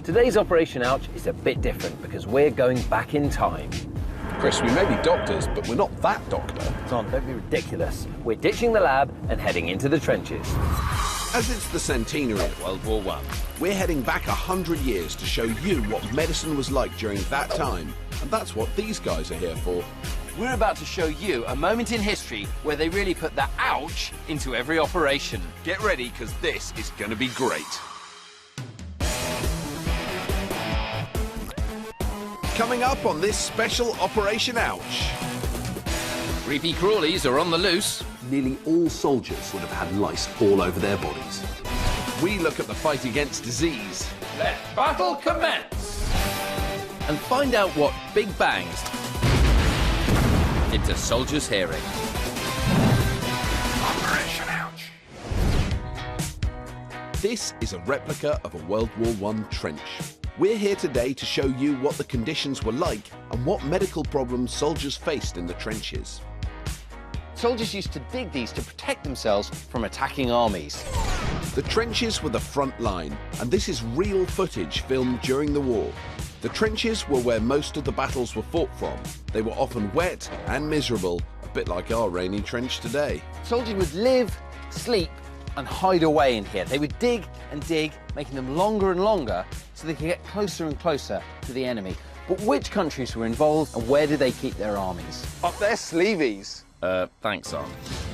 Today's Operation Ouch is a bit different because we're going back in time. Chris, we may be doctors, but we're not that doctor. Son, don't be ridiculous. We're ditching the lab and heading into the trenches. As it's the centenary of World War I, we're heading back 100 years to show you what medicine was like during that time. And that's what these guys are here for. We're about to show you a moment in history where they really put the ouch into every operation. Get ready, because this is going to be great. Coming up on this special Operation Ouch. Creepy crawlies are on the loose. Nearly all soldiers would have had lice all over their bodies. We look at the fight against disease. Let battle commence! And find out what big bangs into soldiers' hearing. Operation Ouch. This is a replica of a World War I trench. We're here today to show you what the conditions were like and what medical problems soldiers faced in the trenches. Soldiers used to dig these to protect themselves from attacking armies. The trenches were the front line, and this is real footage filmed during the war. The trenches were where most of the battles were fought from. They were often wet and miserable, a bit like our rainy trench today. Soldiers would live, sleep, and hide away in here. They would dig and dig, making them longer and longer so they could get closer and closer to the enemy. But which countries were involved and where did they keep their armies? Up their sleeveys. Thanks, Arn.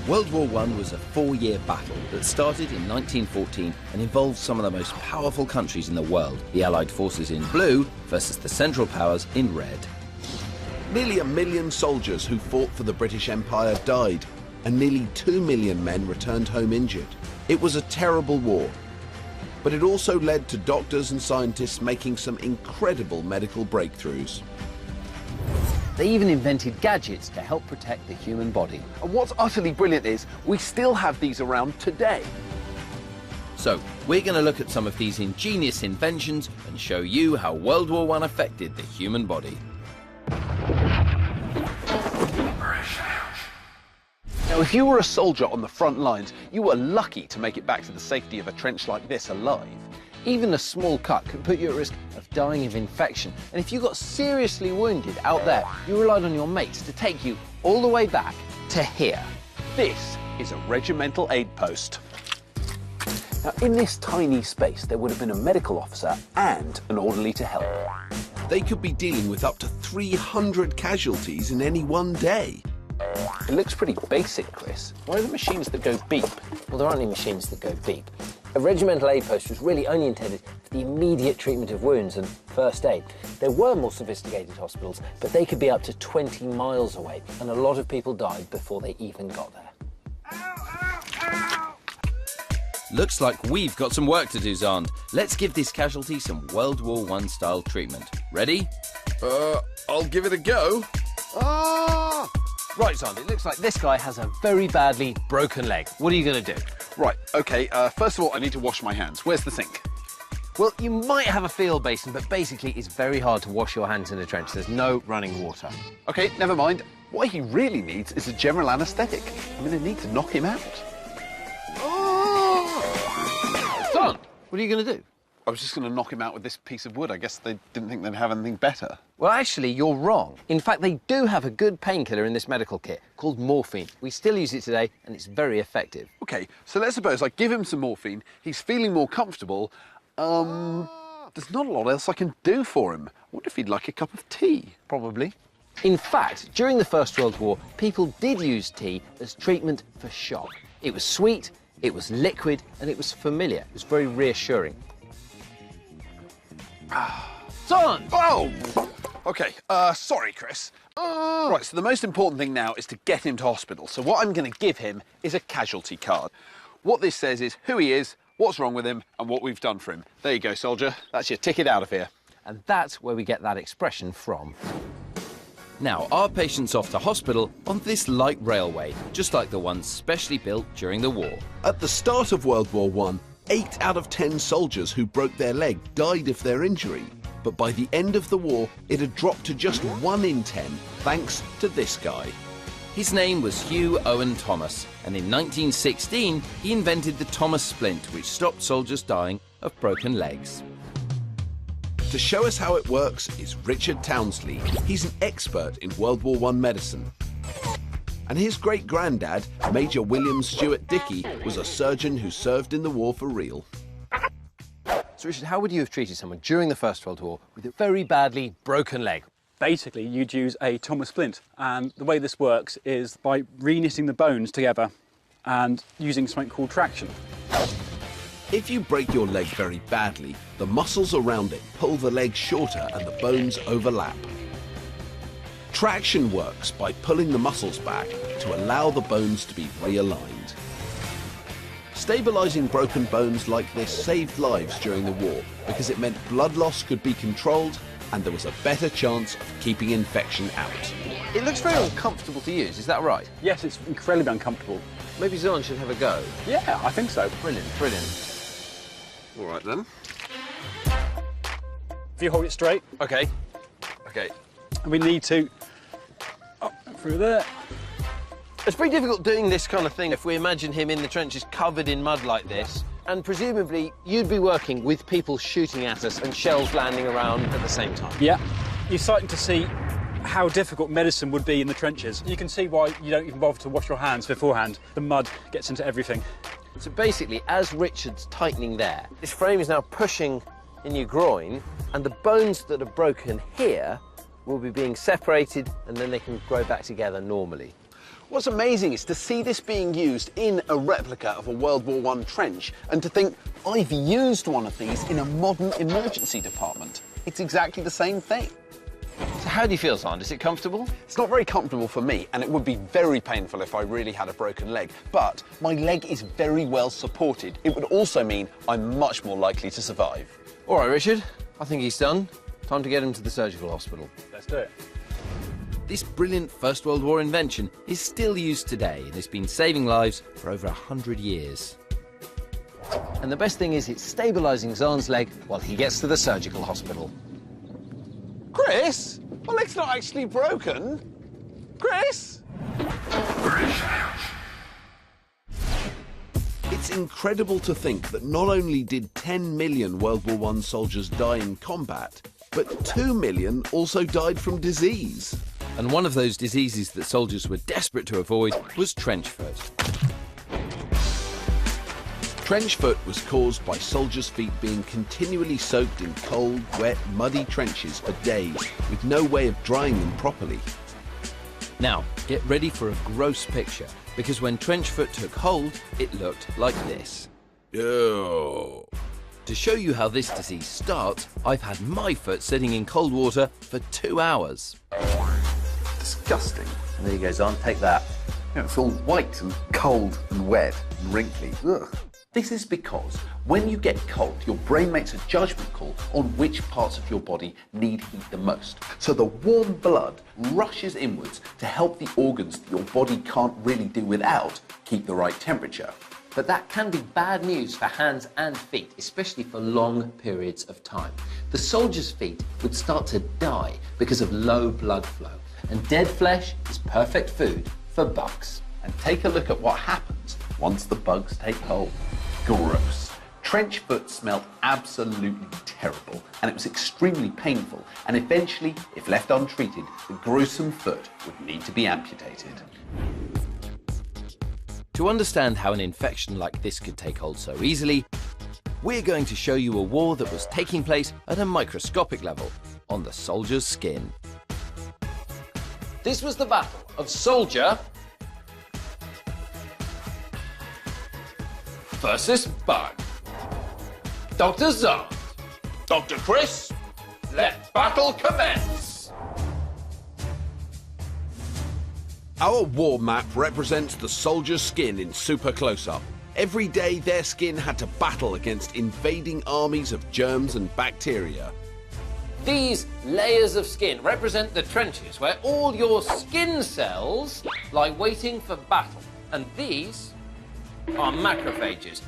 World War I was a 4-year battle that started in 1914 and involved some of the most powerful countries in the world, the Allied forces in blue versus the Central Powers in red. Nearly 1 million soldiers who fought for the British Empire died, and nearly 2 million men returned home injured. It was a terrible war, but it also led to doctors and scientists making some incredible medical breakthroughs. They even invented gadgets to help protect the human body. And what's utterly brilliant is we still have these around today. So, we're going to look at some of these ingenious inventions and show you how World War I affected the human body. Now, if you were a soldier on the front lines, you were lucky to make it back to the safety of a trench like this alive. Even a small cut could put you at risk of dying of infection. And if you got seriously wounded out there, you relied on your mates to take you all the way back to here. This is a regimental aid post. Now, in this tiny space, there would have been a medical officer and an orderly to help. They could be dealing with up to 300 casualties in any one day. It looks pretty basic, Chris. Why are the machines that go beep? Well, there aren't any machines that go beep. A regimental aid post was really only intended for the immediate treatment of wounds and first aid. There were more sophisticated hospitals, but they could be up to 20 miles away, and a lot of people died before they even got there. Looks like we've got some work to do, Zand. Let's give this casualty some World War I style treatment. Ready? I'll give it a go. Right, Zand, it looks like this guy has a very badly broken leg. What are you going to do? Right, OK, first of all, I need to wash my hands. Where's the sink? Well, you might have a field basin, but basically it's very hard to wash your hands in a trench. There's no running water. OK, never mind. What he really needs is a general anaesthetic. I'm going to need to knock him out. Son, what are you going to do? I was just going to knock him out with this piece of wood. I guess they didn't think they'd have anything better. Well, actually, you're wrong. In fact, they do have a good painkiller in this medical kit called morphine. We still use it today, and it's very effective. OK, so let's suppose I give him some morphine, he's feeling more comfortable. There's not a lot else I can do for him. I wonder if he'd like a cup of tea. Probably. In fact, during the First World War, people did use tea as treatment for shock. It was sweet, it was liquid, and it was familiar. It was very reassuring. Son! Oh! OK, sorry, Chris. Right, so the most important thing now is to get him to hospital. So what I'm going to give him is a casualty card. What this says is who he is, what's wrong with him, and what we've done for him. There you go, soldier. That's your ticket out of here. And that's where we get that expression from. Now, our patient's off to hospital on this light railway, just like the ones specially built during the war. At the start of World War I, 8 out of 10 soldiers who broke their leg died of their injury. But by the end of the war, it had dropped to just 1 in 10, thanks to this guy. His name was Hugh Owen Thomas, and in 1916, he invented the Thomas splint, which stopped soldiers dying of broken legs. To show us how it works is Richard Townsley. He's an expert in World War I medicine. And his great-granddad, Major William Stewart Dickey, was a surgeon who served in the war for real. So, Richard, how would you have treated someone during the First World War with a very badly broken leg? Basically, you'd use a Thomas splint, and the way this works is by re-knitting the bones together and using something called traction. If you break your leg very badly, the muscles around it pull the leg shorter and the bones overlap. Traction works by pulling the muscles back to allow the bones to be realigned. Stabilising broken bones like this saved lives during the war because it meant blood loss could be controlled and there was a better chance of keeping infection out. It looks very uncomfortable to use, is that right? Yes, it's incredibly uncomfortable. Maybe Zon should have a go. Yeah, I think so. Brilliant, brilliant. All right then. If you hold it straight, Okay. Okay. and we need to up through there. It's pretty difficult doing this kind of thing if we imagine him in the trenches covered in mud like this. And presumably you'd be working with people shooting at us and shells landing around at the same time. Yeah, you're starting to see how difficult medicine would be in the trenches. You can see why you don't even bother to wash your hands beforehand. The mud gets into everything. So basically, as Richard's tightening there, this frame is now pushing in your groin, and the bones that are broken here will be being separated, and then they can grow back together normally. What's amazing is to see this being used in a replica of a World War I trench and to think, I've used one of these in a modern emergency department. It's exactly the same thing. So how do you feel, Zon? Is it comfortable? It's not very comfortable for me, and it would be very painful if I really had a broken leg, but my leg is very well supported. It would also mean I'm much more likely to survive. All right, Richard, I think he's done. Time to get him to the surgical hospital. Let's do it. This brilliant First World War invention is still used today and has been saving lives for over 100 years. And the best thing is it's stabilising Zon's leg while he gets to the surgical hospital. Chris? My leg's not actually broken. Chris? It's incredible to think that not only did 10 million World War I soldiers die in combat, but 2 million also died from disease. And one of those diseases that soldiers were desperate to avoid was trench foot. Trench foot was caused by soldiers' feet being continually soaked in cold, wet, muddy trenches for days, with no way of drying them properly. Now, get ready for a gross picture, because when trench foot took hold, it looked like this. Oh. To show you how this disease starts, I've had my foot sitting in cold water for 2 hours. Disgusting. There you go, Zon, take that. You know, it's all white and cold and wet and wrinkly. Ugh. This is because when you get cold, your brain makes a judgment call on which parts of your body need heat the most. So the warm blood rushes inwards to help the organs that your body can't really do without keep the right temperature. But that can be bad news for hands and feet, especially for long periods of time. The soldier's feet would start to die because of low blood flow, and dead flesh is perfect food for bugs. And take a look at what happens once the bugs take hold. Gross. Trench foot smelled absolutely terrible, and it was extremely painful, and eventually, if left untreated, the gruesome foot would need to be amputated. To understand how an infection like this could take hold so easily, we're going to show you a war that was taking place at a microscopic level, on the soldier's skin. This was the battle of soldier versus bug. Dr. Zon. Dr. Chris, let battle commence. Our war map represents the soldier's skin in super close-up. Every day their skin had to battle against invading armies of germs and bacteria. These layers of skin represent the trenches where all your skin cells lie waiting for battle. And these are macrophages.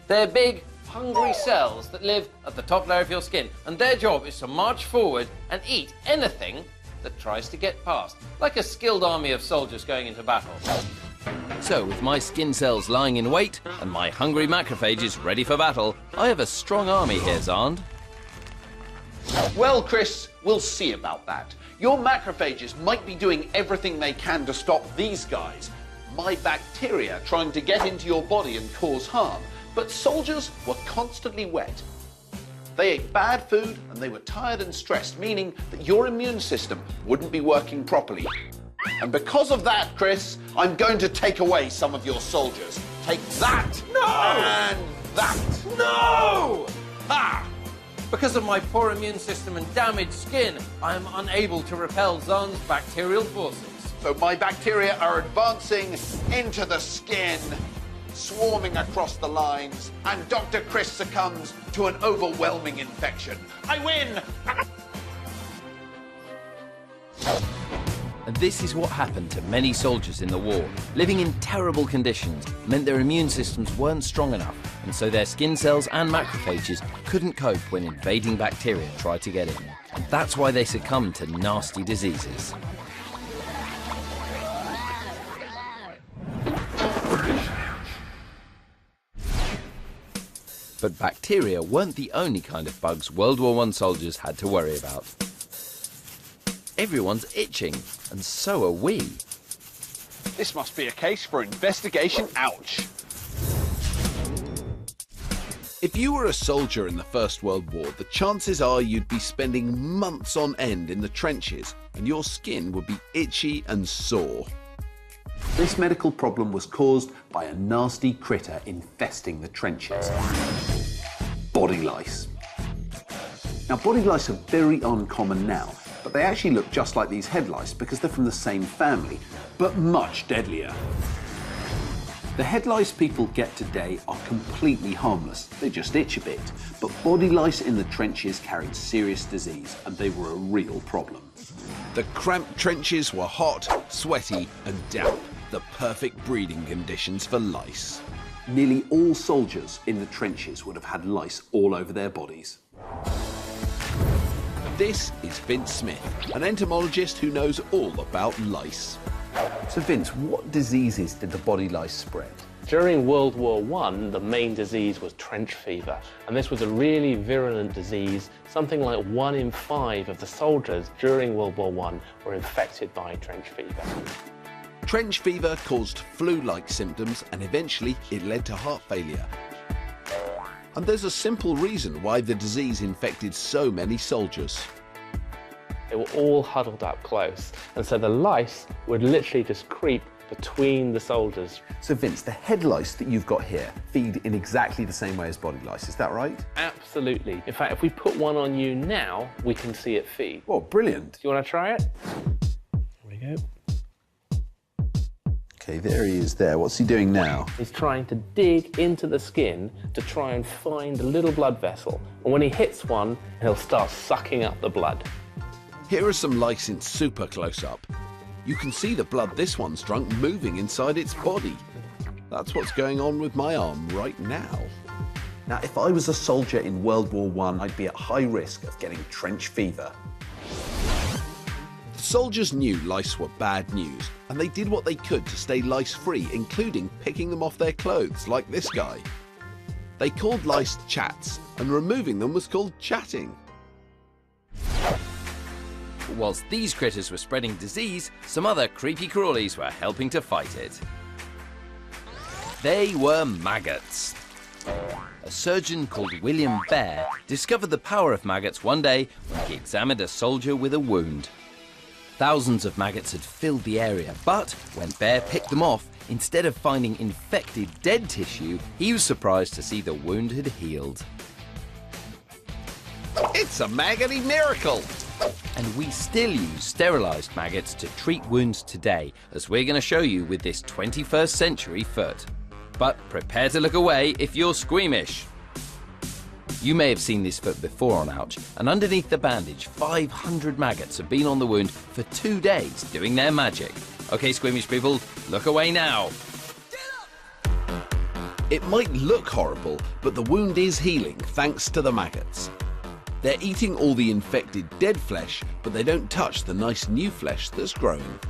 They're big, hungry cells that live at the top layer of your skin, and their job is to march forward and eat anything that tries to get past, like a skilled army of soldiers going into battle. So, with my skin cells lying in wait and my hungry macrophages ready for battle, I have a strong army here, Zond. Well, Chris, we'll see about that. Your macrophages might be doing everything they can to stop these guys, my bacteria, trying to get into your body and cause harm. But soldiers were constantly wet. They ate bad food and they were tired and stressed, meaning that your immune system wouldn't be working properly. And because of that, Chris, I'm going to take away some of your soldiers. Take that! No! And that! No! Ha! Because of my poor immune system and damaged skin, I am unable to repel Zan's bacterial forces. So my bacteria are advancing into the skin, swarming across the lines, and Dr. Chris succumbs to an overwhelming infection. I win! And this is what happened to many soldiers in the war. Living in terrible conditions meant their immune systems weren't strong enough, and so their skin cells and macrophages couldn't cope when invading bacteria tried to get in. And that's why they succumbed to nasty diseases. But bacteria weren't the only kind of bugs World War I soldiers had to worry about. Everyone's itching, and so are we. This must be a case for investigation. Ouch. If you were a soldier in the First World War, the chances are you'd be spending months on end in the trenches, and your skin would be itchy and sore. This medical problem was caused by a nasty critter infesting the trenches. Body lice. Now, body lice are very uncommon now, but they actually look just like these head lice because they're from the same family, but much deadlier. The head lice people get today are completely harmless. They just itch a bit. But body lice in the trenches carried serious disease, and they were a real problem. The cramped trenches were hot, sweaty and damp, the perfect breeding conditions for lice. Nearly all soldiers in the trenches would have had lice all over their bodies. This is Vince Smith, an entomologist who knows all about lice. So Vince, what diseases did the body lice spread? During World War I, the main disease was trench fever, and this was a really virulent disease. Something like 1 in 5 of the soldiers during World War I were infected by trench fever. Trench fever caused flu-like symptoms and eventually it led to heart failure. And there's a simple reason why the disease infected so many soldiers. They were all huddled up close, and so the lice would literally just creep between the soldiers. So Vince, the head lice that you've got here feed in exactly the same way as body lice, is that right? Absolutely. In fact, if we put one on you now, we can see it feed. Oh, brilliant. Do you want to try it? Here we go. Okay, there he is there. What's he doing now? He's trying to dig into the skin to try and find a little blood vessel. And when he hits one, he'll start sucking up the blood. Here are some lice in super close-up. You can see the blood this one's drunk moving inside its body. That's what's going on with my arm right now. Now, if I was a soldier in World War I, I'd be at high risk of getting trench fever. The soldiers knew lice were bad news, and they did what they could to stay lice-free, including picking them off their clothes, like this guy. They called lice chats, and removing them was called chatting. Whilst these critters were spreading disease, some other creepy crawlies were helping to fight it. They were maggots. A surgeon called William Bear discovered the power of maggots one day when he examined a soldier with a wound. Thousands of maggots had filled the area, but when Bear picked them off, instead of finding infected dead tissue, he was surprised to see the wound had healed. It's a maggoty miracle! And we still use sterilised maggots to treat wounds today, as we're going to show you with this 21st century foot. But prepare to look away if you're squeamish. You may have seen this foot before on Ouch, and underneath the bandage, 500 maggots have been on the wound for 2 days doing their magic. Okay, squeamish people, look away now. It might look horrible, but the wound is healing thanks to the maggots. They're eating all the infected dead flesh, but they don't touch the nice new flesh that's growing.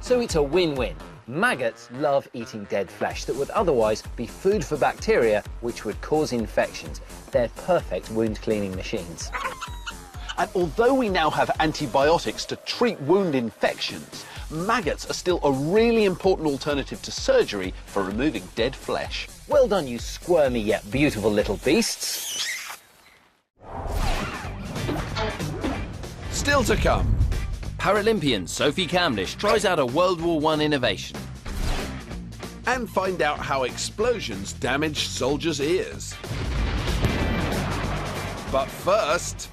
So it's a win-win. Maggots love eating dead flesh that would otherwise be food for bacteria, which would cause infections. They're perfect wound cleaning machines. And although we now have antibiotics to treat wound infections, maggots are still a really important alternative to surgery for removing dead flesh. Well done, you squirmy yet beautiful little beasts. Still to come. Paralympian Sophie Camdish tries out a World War I innovation. And find out how explosions damaged soldiers' ears. But first...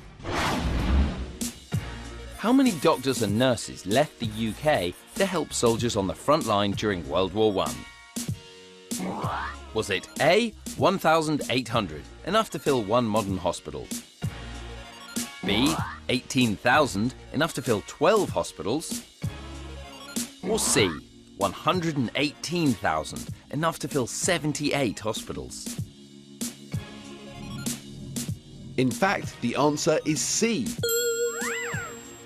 How many doctors and nurses left the UK to help soldiers on the front line during World War I? Was it A, 1,800, enough to fill one modern hospital? B, 18,000, enough to fill 12 hospitals? Or C, 118,000, enough to fill 78 hospitals? In fact, the answer is C.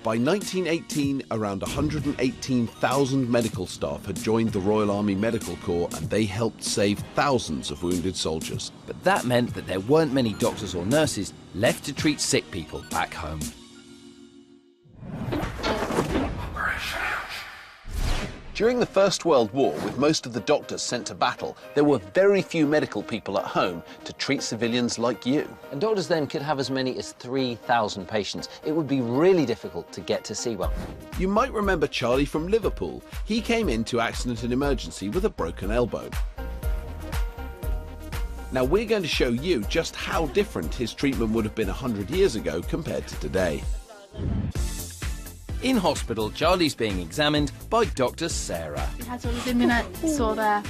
By 1918, around 118,000 medical staff had joined the Royal Army Medical Corps, and they helped save thousands of wounded soldiers. But that meant that there weren't many doctors or nurses left to treat sick people back home. During the First World War, with most of the doctors sent to battle, there were very few medical people at home to treat civilians like you. And doctors then could have as many as 3,000 patients. It would be really difficult to get to see one. You might remember Charlie from Liverpool. He came into accident and emergency with a broken elbow. Now we're going to show you just how different his treatment would have been 100 years ago compared to today. In hospital, Charlie's being examined by Dr. Sarah. He has all his immunants all there.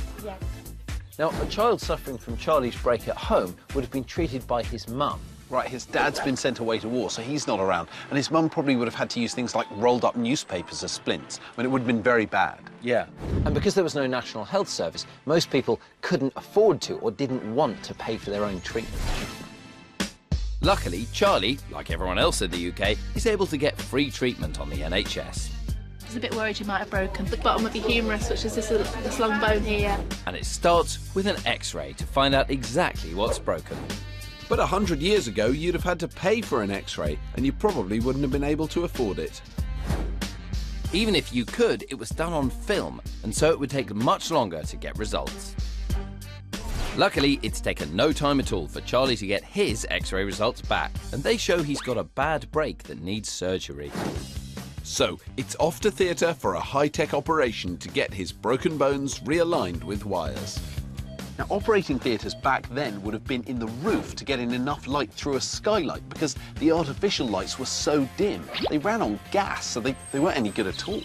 Now, a child suffering from Charlie's break at home would have been treated by his mum. Right, his dad's been sent away to war, so he's not around. And his mum probably would have had to use things like rolled up newspapers as splints. I mean, it would have been very bad. Yeah. And because there was no National Health Service, most people couldn't afford to or didn't want to pay for their own treatment. Luckily, Charlie, like everyone else in the UK, is able to get free treatment on the NHS. I was a bit worried you might have broken the bottom of your humerus, which is this long bone here. And it starts with an X-ray to find out exactly what's broken. But 100 years ago, you'd have had to pay for an X-ray, and you probably wouldn't have been able to afford it. Even if you could, it was done on film, and so it would take much longer to get results. Luckily, it's taken no time at all for Charlie to get his X-ray results back, and they show he's got a bad break that needs surgery. So, it's off to theatre for a high-tech operation to get his broken bones realigned with wires. Now, operating theatres back then would have been in the roof to get in enough light through a skylight because the artificial lights were so dim. They ran on gas, so they weren't any good at all.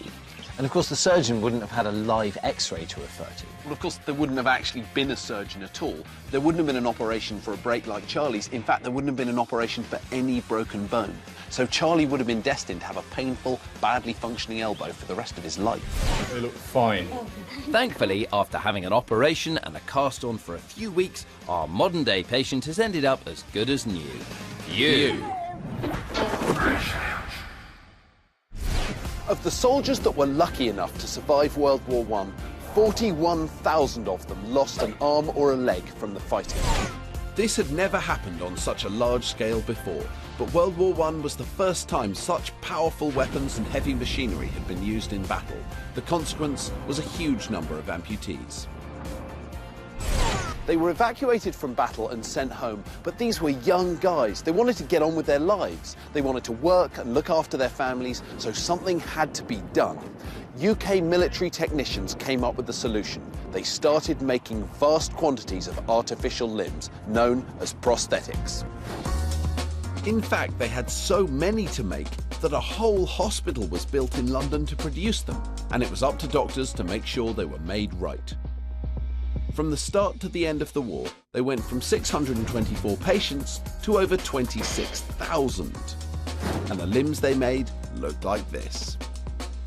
And of course, the surgeon wouldn't have had a live X-ray to refer to. Well, of course, there wouldn't have actually been a surgeon at all. There wouldn't have been an operation for a break like Charlie's. In fact, there wouldn't have been an operation for any broken bone. So Charlie would have been destined to have a painful, badly functioning elbow for the rest of his life. They look fine. Thankfully, after having an operation and a cast on for a few weeks, our modern-day patient has ended up as good as new. You. Of the soldiers that were lucky enough to survive World War I, 41,000 of them lost an arm or a leg from the fighting. This had never happened on such a large scale before, but World War I was the first time such powerful weapons and heavy machinery had been used in battle. The consequence was a huge number of amputees. They were evacuated from battle and sent home, but these were young guys. They wanted to get on with their lives. They wanted to work and look after their families, so something had to be done. UK military technicians came up with the solution. They started making vast quantities of artificial limbs, known as prosthetics. In fact, they had so many to make that a whole hospital was built in London to produce them, and it was up to doctors to make sure they were made right. From the start to the end of the war, they went from 624 patients to over 26,000. And the limbs they made looked like this.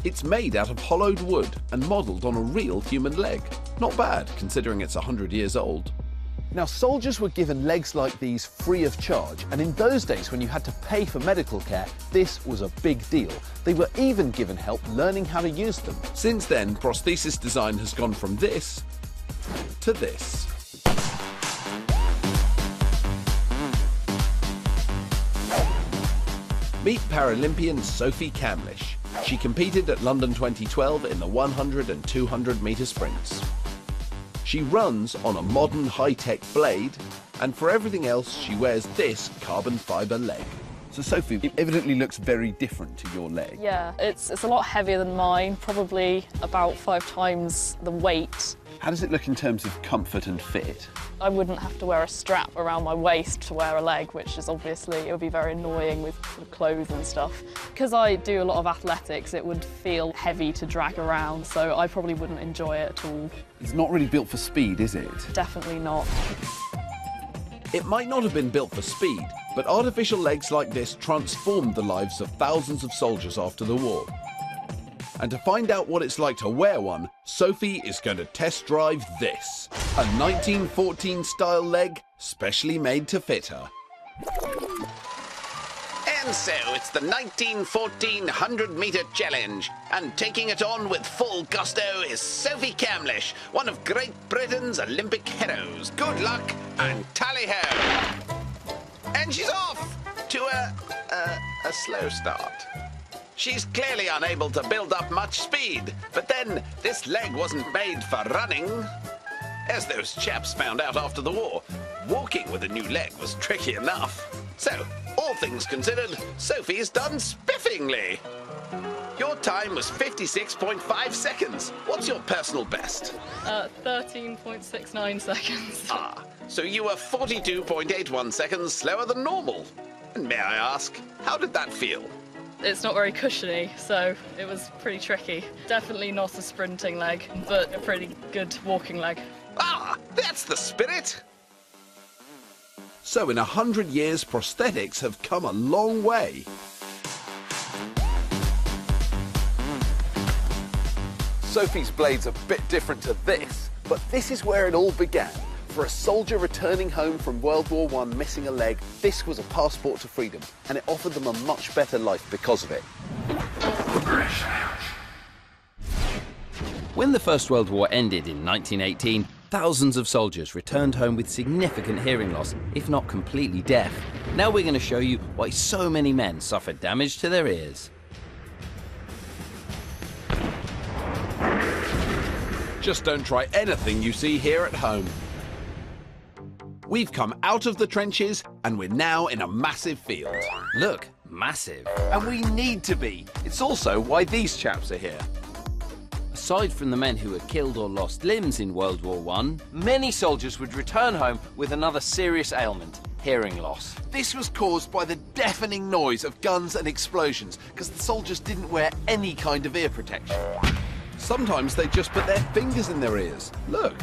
It's made out of hollowed wood and modelled on a real human leg. Not bad, considering it's 100 years old. Now, soldiers were given legs like these free of charge, and in those days when you had to pay for medical care, this was a big deal. They were even given help learning how to use them. Since then, prosthesis design has gone from this to this. Meet Paralympian Sophie Camlish. She competed at London 2012 in the 100 and 200 metre sprints. She runs on a modern high-tech blade, and for everything else she wears this carbon fibre leg. So Sophie, it evidently looks very different to your leg. Yeah, it's a lot heavier than mine, probably about 5 times the weight. How does it look in terms of comfort and fit? I wouldn't have to wear a strap around my waist to wear a leg, which is obviously, it would be very annoying with sort of clothes and stuff. Because I do a lot of athletics, it would feel heavy to drag around, so I probably wouldn't enjoy it at all. It's not really built for speed, is it? Definitely not. It might not have been built for speed, but artificial legs like this transformed the lives of thousands of soldiers after the war. And to find out what it's like to wear one, Sophie is going to test drive this, a 1914 style leg specially made to fit her. And so it's the 1914 100-metre challenge, and taking it on with full gusto is Sophie Camlish, one of Great Britain's Olympic heroes. Good luck and tally-ho! And she's off to a slow start. She's clearly unable to build up much speed, but then this leg wasn't made for running. As those chaps found out after the war, walking with a new leg was tricky enough. So, all things considered, Sophie's done spiffingly. Your time was 56.5 seconds. What's your personal best? 13.69 seconds. Ah, so you were 42.81 seconds slower than normal. And may I ask, how did that feel? It's not very cushiony, so it was pretty tricky. Definitely not a sprinting leg, but a pretty good walking leg. Ah, that's the spirit! So in 100 years, prosthetics have come a long way. Sophie's blade's a bit different to this, but this is where it all began. For a soldier returning home from World War I missing a leg, this was a passport to freedom, and it offered them a much better life because of it. When the First World War ended in 1918, thousands of soldiers returned home with significant hearing loss, if not completely deaf. Now we're going to show you why so many men suffered damage to their ears. Just don't try anything you see here at home. We've come out of the trenches and we're now in a massive field. Look, massive. And we need to be. It's also why these chaps are here. Aside from the men who were killed or lost limbs in World War I, many soldiers would return home with another serious ailment, hearing loss. This was caused by the deafening noise of guns and explosions, because the soldiers didn't wear any kind of ear protection. Sometimes they just put their fingers in their ears. Look.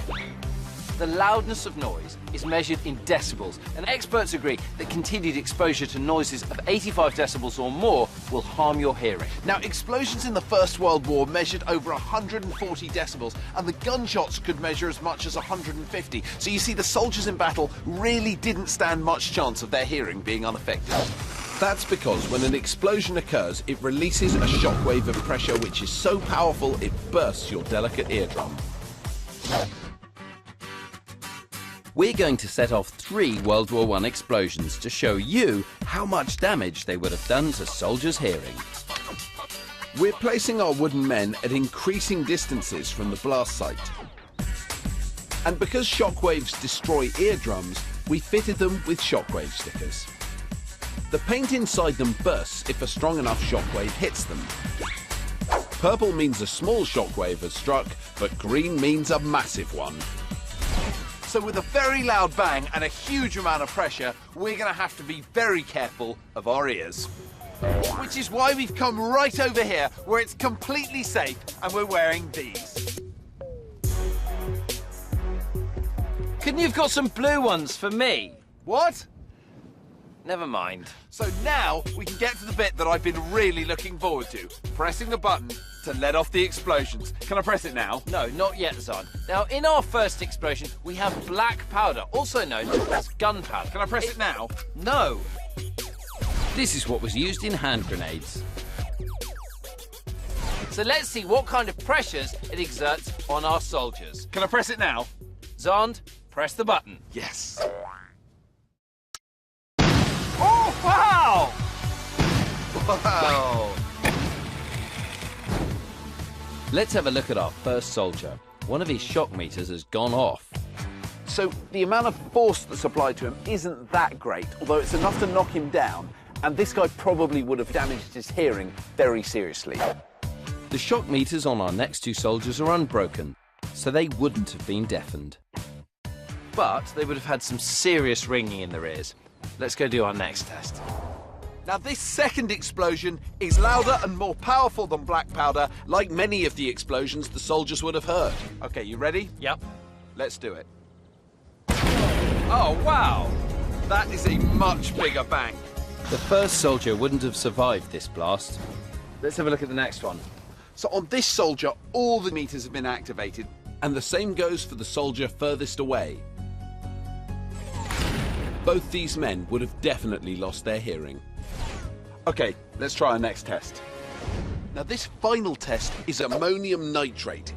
The loudness of noise is measured in decibels, and experts agree that continued exposure to noises of 85 decibels or more will harm your hearing. Now, explosions in the First World War measured over 140 decibels, and the gunshots could measure as much as 150. So you see, the soldiers in battle really didn't stand much chance of their hearing being unaffected. That's because when an explosion occurs, it releases a shockwave of pressure which is so powerful it bursts your delicate eardrum. We're going to set off 3 World War I explosions to show you how much damage they would have done to soldiers' hearing. We're placing our wooden men at increasing distances from the blast site. And because shockwaves destroy eardrums, we fitted them with shockwave stickers. The paint inside them bursts if a strong enough shockwave hits them. Purple means a small shockwave has struck, but green means a massive one. So with a very loud bang and a huge amount of pressure, we're going to have to be very careful of our ears. Which is why we've come right over here, where it's completely safe, and we're wearing these. Couldn't you have got some blue ones for me? What? Never mind. So now we can get to the bit that I've been really looking forward to, pressing the button to let off the explosions. Can I press it now? No, not yet, Zon. Now, in our first explosion, we have black powder, also known as gunpowder. Can I press it now? No. This is what was used in hand grenades. So let's see what kind of pressures it exerts on our soldiers. Can I press it now? Zond, press the button. Yes. Oh, wow! Wow! Let's have a look at our first soldier. One of his shock meters has gone off. So the amount of force that's applied to him isn't that great, although it's enough to knock him down, and this guy probably would have damaged his hearing very seriously. The shock meters on our next two soldiers are unbroken, so they wouldn't have been deafened. But they would have had some serious ringing in their ears. Let's go do our next test. Now this second explosion is louder and more powerful than black powder, like many of the explosions the soldiers would have heard. Okay, you ready? Yep. Let's do it. Oh, wow! That is a much bigger bang. The first soldier wouldn't have survived this blast. Let's have a look at the next one. So on this soldier, all the meters have been activated, and the same goes for the soldier furthest away. Both these men would have definitely lost their hearing. Okay, let's try our next test. Now this final test is ammonium nitrate.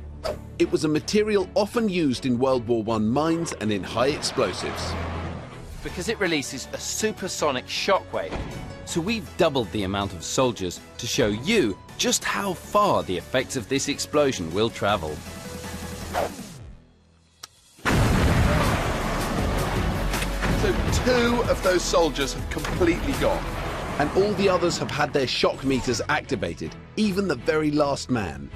It was a material often used in World War I mines and in high explosives. Because it releases a supersonic shockwave. So we've doubled the amount of soldiers to show you just how far the effects of this explosion will travel. So 2 of those soldiers have completely gone, and all the others have had their shock meters activated, even the very last man.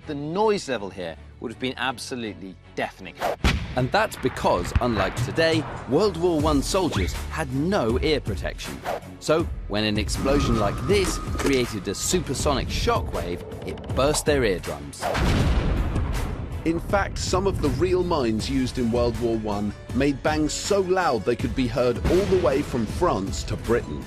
The noise level here would have been absolutely deafening. And that's because, unlike today, World War I soldiers had no ear protection. So, when an explosion like this created a supersonic shockwave, it burst their eardrums. In fact, some of the real mines used in World War I made bangs so loud they could be heard all the way from France to Britain.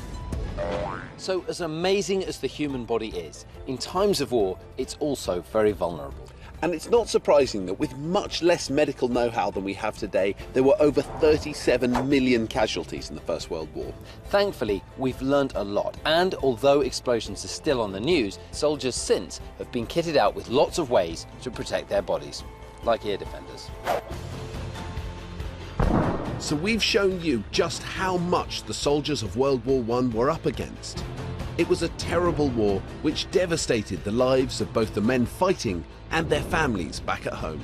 So as amazing as the human body is, in times of war, it's also very vulnerable. And it's not surprising that with much less medical know-how than we have today, there were over 37 million casualties in the First World War. Thankfully, we've learned a lot, and although explosions are still on the news, soldiers since have been kitted out with lots of ways to protect their bodies, like ear defenders. So we've shown you just how much the soldiers of World War I were up against. It was a terrible war which devastated the lives of both the men fighting and their families back at home.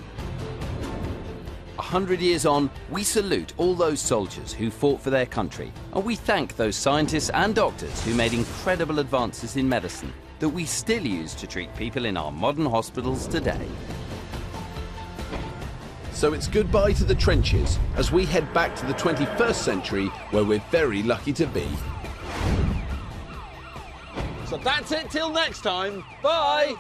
100 years on, we salute all those soldiers who fought for their country, and we thank those scientists and doctors who made incredible advances in medicine that we still use to treat people in our modern hospitals today. So it's goodbye to the trenches as we head back to the 21st century, where we're very lucky to be. So that's it till next time. Bye!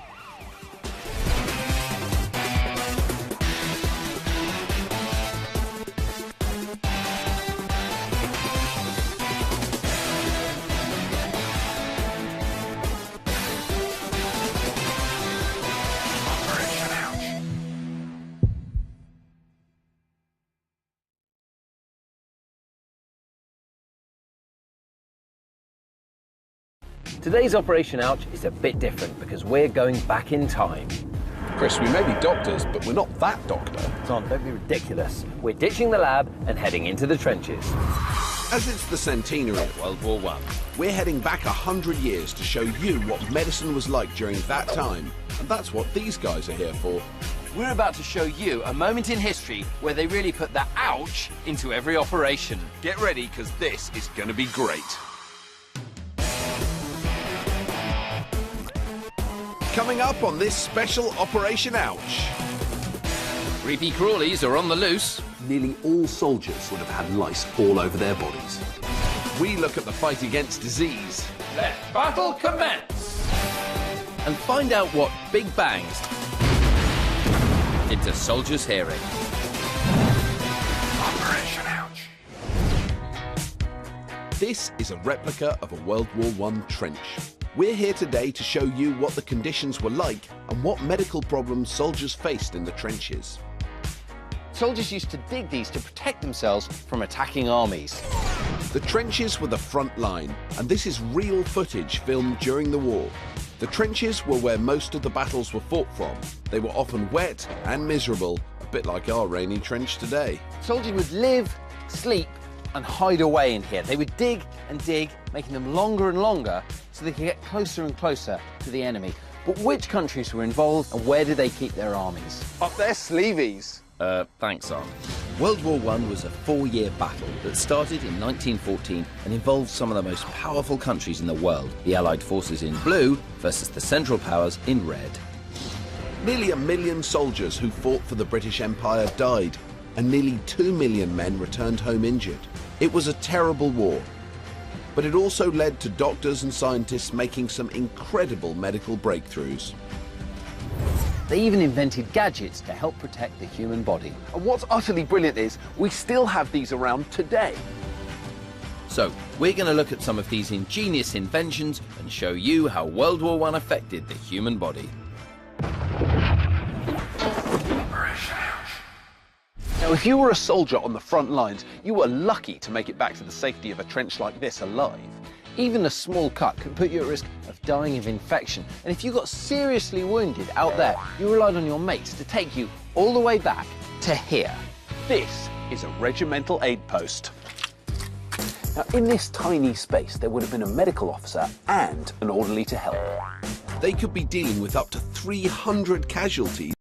Today's Operation Ouch is a bit different because we're going back in time. Chris, we may be doctors, but we're not that doctor. Tom, don't be ridiculous. We're ditching the lab and heading into the trenches. As it's the centenary of World War I, we're heading back 100 years to show you what medicine was like during that time. And that's what these guys are here for. We're about to show you a moment in history where they really put the ouch into every operation. Get ready, because this is going to be great. Coming up on this special Operation Ouch. Creepy crawlies are on the loose. Nearly all soldiers would have had lice all over their bodies. We look at the fight against disease. Let battle commence! And find out what big bangs into soldiers' hearing. Operation Ouch. This is a replica of a World War I trench. We're here today to show you what the conditions were like and what medical problems soldiers faced in the trenches. Soldiers used to dig these to protect themselves from attacking armies. The trenches were the front line, and this is real footage filmed during the war. The trenches were where most of the battles were fought from. They were often wet and miserable, a bit like our rainy trench today. Soldiers would live, sleep, and hide away in here. They would dig and dig, making them longer and longer so they could get closer and closer to the enemy. But which countries were involved and where did they keep their armies? Up their sleeveys. Thanks, Arm. World War I was a 4-year battle That started in 1914 and involved some of the most powerful countries in the world. The Allied forces in blue versus the Central Powers in red. Nearly 1 million soldiers who fought for the British Empire died, and nearly 2 million men returned home injured. It was a terrible war, but it also led to doctors and scientists making some incredible medical breakthroughs. They even invented gadgets to help protect the human body. And what's utterly brilliant is we still have these around today. So, we're going to look at some of these ingenious inventions and show you how World War I affected the human body. Now, if you were a soldier on the front lines, you were lucky to make it back to the safety of a trench like this alive. Even a small cut could put you at risk of dying of infection. And if you got seriously wounded out there, you relied on your mates to take you all the way back to here. This is a regimental aid post. Now, in this tiny space, there would have been a medical officer and an orderly to help. They could be dealing with up to 300 casualties